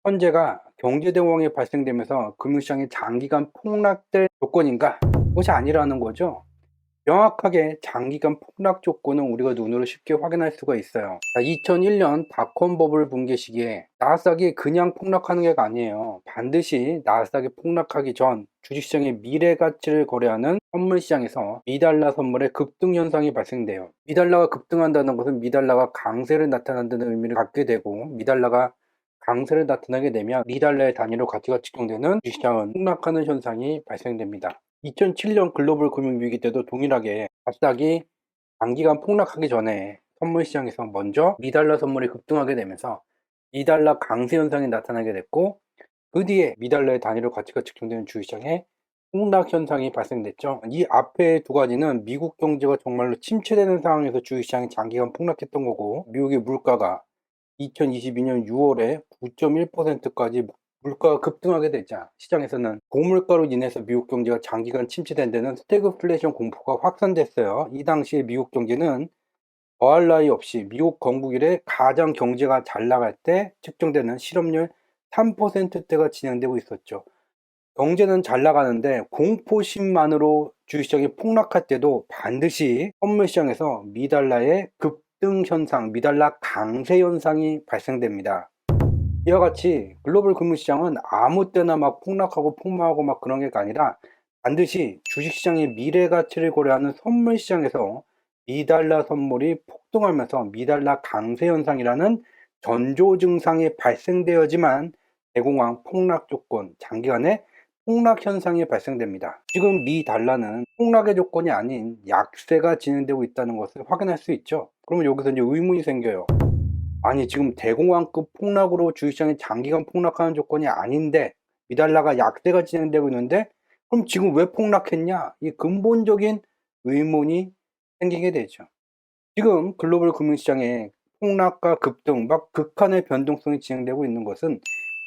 현재가 경제대공황이 발생되면서 금융시장이 장기간 폭락될 조건인가? 그것이 아니라는 거죠. 명확하게 장기간 폭락 조건은 우리가 눈으로 쉽게 확인할 수가 있어요. 2001년 닷컴 버블 붕괴 시기에 나스닥이 그냥 폭락하는 게 아니에요. 반드시 나스닥이 폭락하기 전 주식시장의 미래 가치를 거래하는 선물 시장에서 미달러 선물의 급등 현상이 발생돼요. 미달러가 급등한다는 것은 미달러가 강세를 나타낸다는 의미를 갖게 되고, 미달러가 강세를 나타나게 되면 미달러의 단위로 가치가 측정되는 주식시장은 폭락하는 현상이 발생됩니다. 2007년 글로벌 금융위기 때도 동일하게 나스닥이 단기간 폭락하기 전에 선물 시장에서 먼저 미달러 선물이 급등하게 되면서 미달러 강세 현상이 나타나게 됐고, 그 뒤에 미달러의 단위로 가치가 측정되는 주식시장에 폭락 현상이 발생됐죠. 이 앞에 두 가지는 미국 경제가 정말로 침체되는 상황에서 주식시장이 장기간 폭락했던 거고, 미국의 물가가 2022년 6월에 9.1%까지 물가가 급등하게 되자 시장에서는 고물가로 인해서 미국 경제가 장기간 침체된 데는 스태그플레이션 공포가 확산됐어요. 이 당시에 미국 경제는 더할 나위 없이 미국 건국 이래 가장 경제가 잘 나갈 때 측정되는 실업률 3%대가 진행되고 있었죠. 경제는 잘 나가는데 공포심만으로 주식시장이 폭락할 때도 반드시 선물시장에서 미달러의 급등 현상, 미달러 강세 현상이 발생됩니다. 이와 같이 글로벌 금융시장은 아무 때나 막 폭락하고 폭망하고 막 그런 게 아니라 반드시 주식시장의 미래 가치를 고려하는 선물시장에서 미달러 선물이 폭등하면서 미달러 강세 현상이라는 전조 증상이 발생되어야지만 대공황 폭락 조건, 장기간의 폭락 현상이 발생됩니다. 지금 미 달러는 폭락의 조건이 아닌 약세가 진행되고 있다는 것을 확인할 수 있죠. 그러면 여기서 이제 의문이 생겨요. 아니, 지금 대공황급 폭락으로 주식시장이 장기간 폭락하는 조건이 아닌데 미달러가 약세가 진행되고 있는데, 그럼 지금 왜 폭락했냐? 이 근본적인 의문이 생기게 되죠. 지금 글로벌 금융시장에 폭락과 급등, 막 극한의 변동성이 진행되고 있는 것은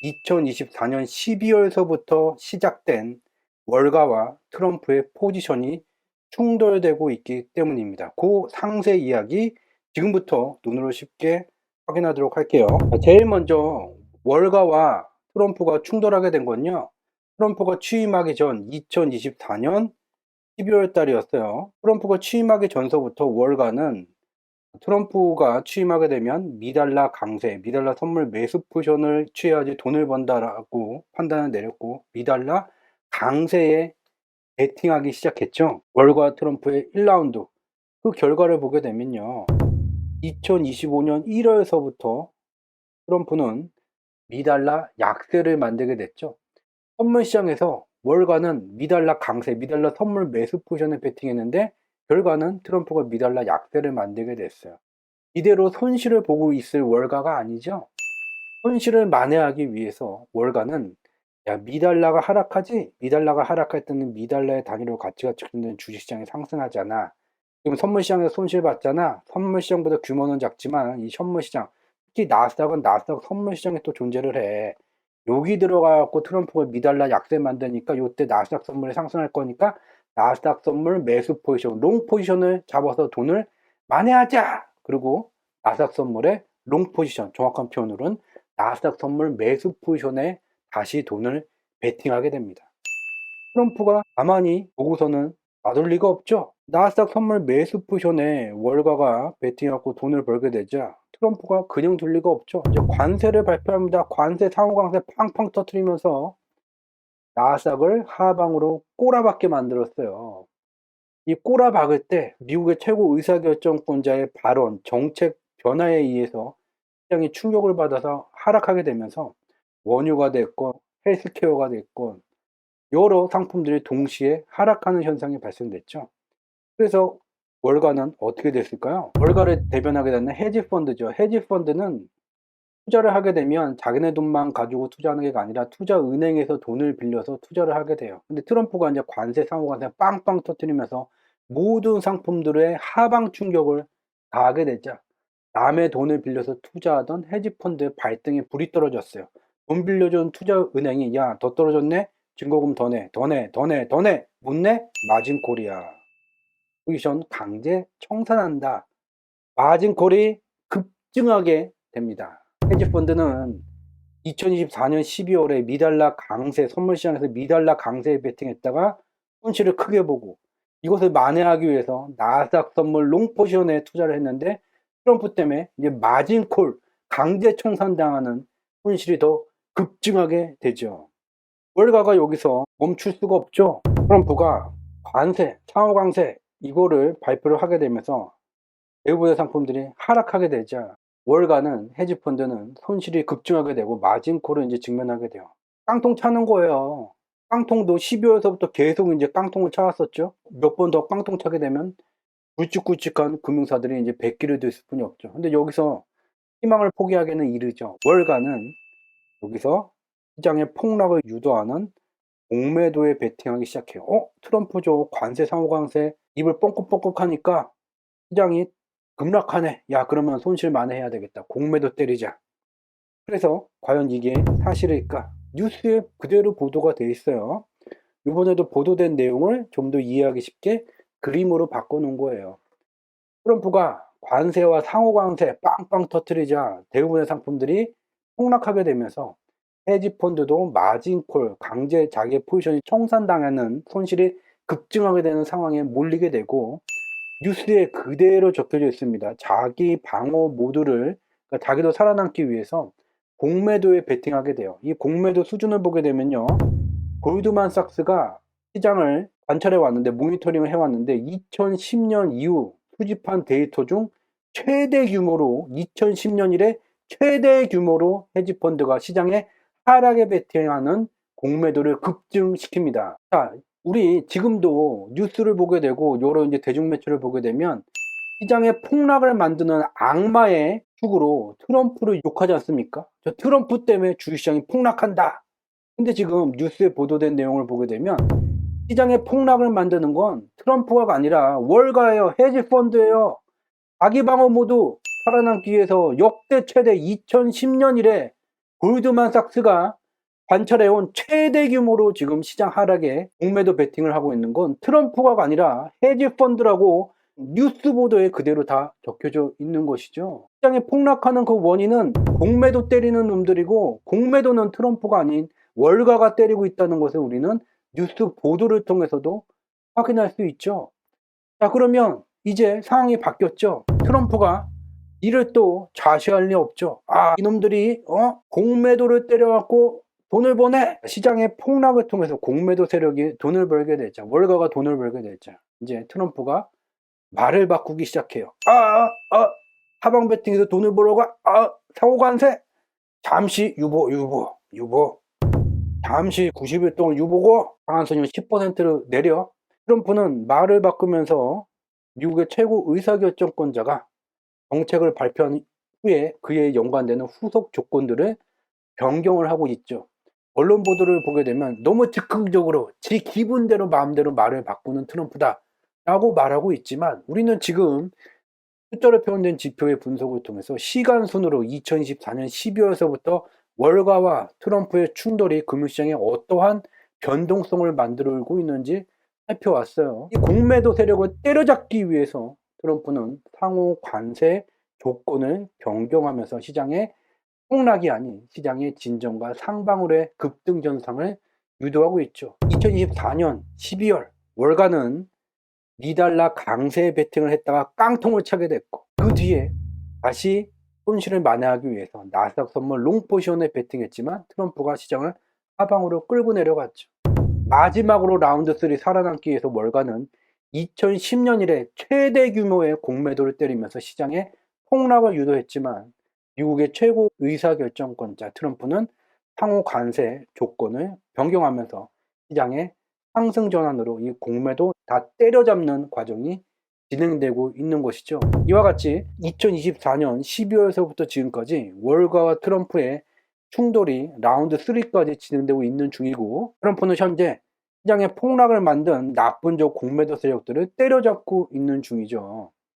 2024년 12월서부터 시작된 월가와 트럼프의 포지션이 충돌되고 있기 때문입니다. 그 상세 이야기 지금부터 눈으로 쉽게 확인하도록 할게요. 제일 먼저 월가와 트럼프가 충돌하게 된 건요, 트럼프가 취임하기 전 2024년 12월 달이었어요. 트럼프가 취임하기 전서부터 월가는 트럼프가 취임하게 되면 미달러 강세, 미달러 선물 매수 포지션을 취해야지 돈을 번다라고 판단을 내렸고, 미달러 강세에 베팅하기 시작했죠. 월과 트럼프의 1라운드. 그 결과를 보게 되면요, 2025년 1월서부터 트럼프는 미달러 약세를 만들게 됐죠. 선물 시장에서 월가는 미달러 강세, 미달러 선물 매수 포지션을 베팅했는데 결과는 트럼프가 미달러 약세를 만들게 됐어요. 이대로 손실을 보고 있을 월가가 아니죠. 손실을 만회하기 위해서 월가는, 야, 미달러가 하락하지? 미달러가 하락할 때는 미달러의 단위로 가치가 측정되는 주식시장이 상승하잖아. 지금 선물시장에서 손실 봤잖아. 선물시장보다 규모는 작지만 이 선물시장, 특히 나스닥은 나스닥 선물시장에 또 존재를 해. 여기 들어가갖고 트럼프가 미달러 약세 만드니까 요때 나스닥 선물이 상승할 거니까 나스닥 선물 매수 포지션, 롱 포지션을 잡아서 돈을 만회하자. 그리고 나스닥 선물의 롱 포지션, 정확한 표현으로는 나스닥 선물 매수 포지션에 다시 돈을 베팅하게 됩니다. 트럼프가 가만히 보고서는 놔둘 리가 없죠. 나스닥 선물 매수 포지션에 월가가 베팅하고 돈을 벌게 되자 트럼프가 그냥 둘 리가 없죠. 이제 관세를 발표합니다. 관세 상호 강세 팡팡 터트리면서 나스닥을 하방으로 꼬라박게 만들었어요. 이 꼬라박을 때 미국의 최고 의사결정권자의 발언, 정책 변화에 의해서 시장이 충격을 받아서 하락하게 되면서 원유가 됐건 헬스케어가 됐건 여러 상품들이 동시에 하락하는 현상이 발생됐죠. 그래서 월가는 어떻게 됐을까요? 월가를 대변하게 되는 헤지펀드죠. 헤지펀드는 투자를 하게 되면 자기네 돈만 가지고 투자하는 게 아니라 투자은행에서 돈을 빌려서 투자를 하게 돼요. 근데 트럼프가 이제 관세 상호 관세 빵빵 터뜨리면서 모든 상품들의 하방 충격을 가하게 되자 남의 돈을 빌려서 투자하던 헤지펀드의 발등에 불이 떨어졌어요. 돈 빌려준 투자은행이, 야, 더 떨어졌네? 증거금 더 내, 더 내, 더 내, 더 내. 못 내? 마진콜이야. 포지션 강제 청산한다. 마진콜이 급증하게 됩니다. 헤지펀드는 2024년 12월에 미달러 강세, 선물 시장에서 미달러 강세에 베팅했다가 손실을 크게 보고 이것을 만회하기 위해서 나스닥 선물 롱포지션에 투자를 했는데 트럼프 때문에 이제 마진콜 강제 청산당하는 손실이 더 급증하게 되죠. 월가가 여기서 멈출 수가 없죠. 트럼프가 관세, 상호 강세 이거를 발표를 하게 되면서 대부분의 상품들이 하락하게 되자 월가는 헤지펀드는 손실이 급증하게 되고 마진콜을 이제 직면하게 돼요. 깡통 차는 거예요. 깡통도 12월서부터 계속 이제 깡통을 차왔었죠. 몇 번 더 깡통 차게 되면 굵직굵직한 금융사들이 이제 백기를 됐을 뿐이 없죠. 근데 여기서 희망을 포기하기는 이르죠. 월가는 여기서 시장의 폭락을 유도하는 공매도에 베팅하기 시작해요. 트럼프죠. 관세, 상호 관세 입을 뻥긋뻥긋 하니까 시장이 급락하네. 야, 그러면 손실 만회해야 되겠다. 공매도 때리자. 그래서 과연 이게 사실일까? 뉴스에 그대로 보도가 돼 있어요. 이번에도 보도된 내용을 좀 더 이해하기 쉽게 그림으로 바꿔놓은 거예요. 트럼프가 관세와 상호 관세 빵빵 터뜨리자 대부분의 상품들이 폭락하게 되면서 헤지펀드도 마진콜, 강제 자기의 포지션이 청산당하는 손실이 급증하게 되는 상황에 몰리게 되고 뉴스에 그대로 적혀져 있습니다. 자기 방어 모드를 그러니까 자기도 살아남기 위해서 공매도에 베팅하게 돼요. 이 공매도 수준을 보게 되면요. 골드만삭스가 시장을 관찰해 왔는데 모니터링을 해왔는데 2010년 이후 수집한 데이터 중 최대 규모로 2010년 이래 최대 규모로 헤지펀드가 시장에 하락에 베팅하는 공매도를 급증시킵니다. 자, 우리 지금도 뉴스를 보게 되고 여러 이제 대중 매체를 보게 되면 시장의 폭락을 만드는 악마의 축으로 트럼프를 욕하지 않습니까? 저 트럼프 때문에 주식시장이 폭락한다. 근데 지금 뉴스에 보도된 내용을 보게 되면 시장의 폭락을 만드는 건 트럼프가 아니라 월가예요. 헤지펀드예요. 자기 방어 모두 살아남기 위해서 역대 최대 2010년 이래 골드만삭스가 관찰해온 최대 규모로 지금 시장 하락에 공매도 베팅을 하고 있는 건 트럼프가 아니라 헤지펀드라고 뉴스 보도에 그대로 다 적혀져 있는 것이죠. 시장에 폭락하는 그 원인은 공매도 때리는 놈들이고 공매도는 트럼프가 아닌 월가가 때리고 있다는 것을 우리는 뉴스 보도를 통해서도 확인할 수 있죠. 자, 그러면 이제 상황이 바뀌었죠. 트럼프가 이를 또 좌시할 리 없죠. 이놈들이 공매도를 때려갖고 돈을 버네. 시장의 폭락을 통해서 공매도 세력이 돈을 벌게 되자 월가가 돈을 벌게 되자 이제 트럼프가 말을 바꾸기 시작해요. 하방 베팅에서 돈을 벌어가 상호 관세 잠시 유보 잠시 90일 동안 유보고 방한선이 10%를 내려. 트럼프는 말을 바꾸면서 미국의 최고 의사결정권자가 정책을 발표한 후에 그에 연관되는 후속 조건들을 변경을 하고 있죠. 언론 보도를 보게 되면 너무 즉흥적으로 지 기분대로 마음대로 말을 바꾸는 트럼프다 라고 말하고 있지만 우리는 지금 숫자로 표현된 지표의 분석을 통해서 시간 순으로 2024년 12월서부터 월가와 트럼프의 충돌이 금융시장에 어떠한 변동성을 만들고 있는지 살펴왔어요. 이 공매도 세력을 때려잡기 위해서 트럼프는 상호 관세 조건을 변경하면서 시장의 폭락이 아닌 시장의 진정과 상방울의 급등 전상을 유도하고 있죠. 2024년 12월 월가는 미달러 강세 베팅을 했다가 깡통을 차게 됐고 그 뒤에 다시 손실을 만회하기 위해서 나스닥 선물 롱포지션에 베팅했지만 트럼프가 시장을 하방으로 끌고 내려갔죠. 마지막으로 라운드 3 살아남기 위해서 월가는 2010년 이래 최대 규모의 공매도를 때리면서 시장에 폭락을 유도했지만 미국의 최고 의사결정권자 트럼프는 상호 관세 조건을 변경하면서 시장의 상승 전환으로 이 공매도 다 때려잡는 과정이 진행되고 있는 것이죠. 이와 같이 2024년 12월서부터 지금까지 월가와 트럼프의 충돌이 라운드 3까지 진행되고 있는 중이고 트럼프는 현재 시장의 폭락을 만든 나쁜 저 공매도 세력들을 때려잡고 있는 중이죠.